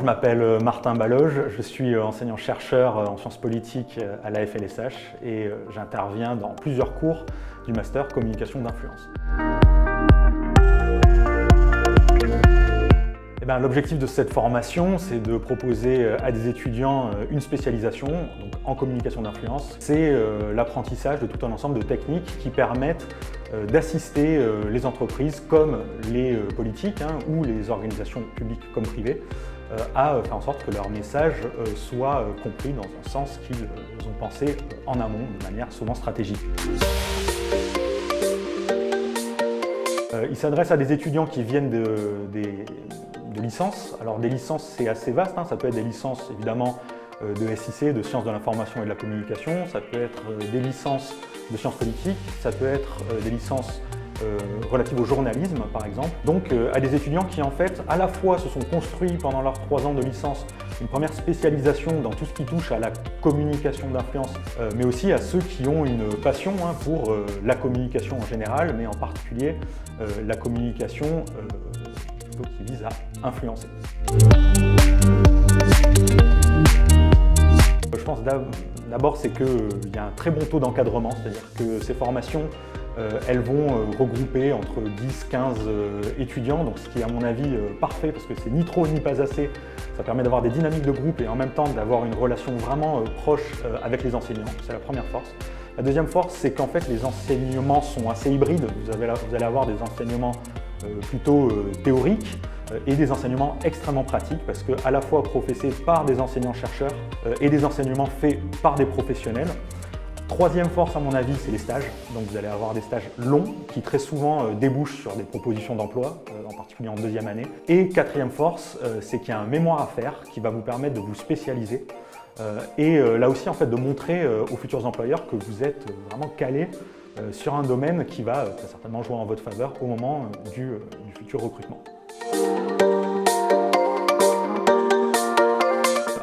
m'appelle Martin Balloge, je suis enseignant-chercheur en sciences politiques à la FLSH et j'interviens dans plusieurs cours du master communication d'influence. L'objectif de cette formation, c'est de proposer à des étudiants une spécialisation donc en communication d'influence. C'est l'apprentissage de tout un ensemble de techniques qui permettent d'assister les entreprises comme les politiques ou les organisations publiques comme privées à faire en sorte que leur message soit compris dans un sens qu'ils ont pensé en amont, de manière souvent stratégique. Il s'adresse à des étudiants qui viennent de licences. Alors des licences, c'est assez vaste, ça peut être des licences évidemment de SIC, de sciences de l'information et de la communication, ça peut être des licences de sciences politiques, ça peut être des licences relatives au journalisme par exemple. Donc à des étudiants qui en fait à la fois se sont construits pendant leurs 3 ans de licence une première spécialisation dans tout ce qui touche à la communication d'influence, mais aussi à ceux qui ont une passion pour la communication en général, mais en particulier la communication qui vise à influencer. Je pense d'abord c'est qu'il y a un très bon taux d'encadrement, c'est-à-dire que ces formations elles vont regrouper entre 10-15 étudiants, donc ce qui est à mon avis parfait parce que c'est ni trop ni pas assez. Ça permet d'avoir des dynamiques de groupe et en même temps d'avoir une relation vraiment proche avec les enseignants, c'est la première force. La deuxième force, c'est qu'en fait les enseignements sont assez hybrides, vous allez avoir des enseignements plutôt théoriques et des enseignements extrêmement pratiques parce que à la fois professés par des enseignants-chercheurs et des enseignements faits par des professionnels. Troisième force à mon avis, c'est les stages. Donc vous allez avoir des stages longs qui très souvent débouchent sur des propositions d'emploi, en particulier en 2e année. Et quatrième force, c'est qu'il y a un mémoire à faire qui va vous permettre de vous spécialiser et là aussi en fait de montrer aux futurs employeurs que vous êtes vraiment calé sur un domaine qui va très certainement jouer en votre faveur au moment du futur recrutement.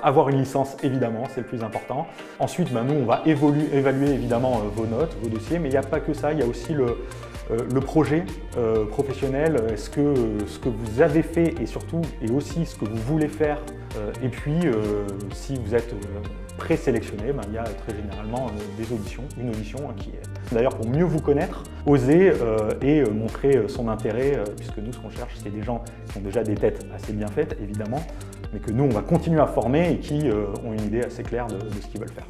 Avoir une licence, évidemment, c'est le plus important. Ensuite, nous, on va évaluer évidemment vos notes, vos dossiers, mais il n'y a pas que ça, il y a aussi le projet professionnel, ce que vous avez fait et aussi ce que vous voulez faire. Et puis, si vous êtes présélectionné, il y a très généralement une audition qui est d'ailleurs pour mieux vous connaître, oser et montrer son intérêt, puisque nous, ce qu'on cherche, c'est des gens qui ont déjà des têtes assez bien faites, évidemment, mais que nous, on va continuer à former et qui ont une idée assez claire de ce qu'ils veulent faire.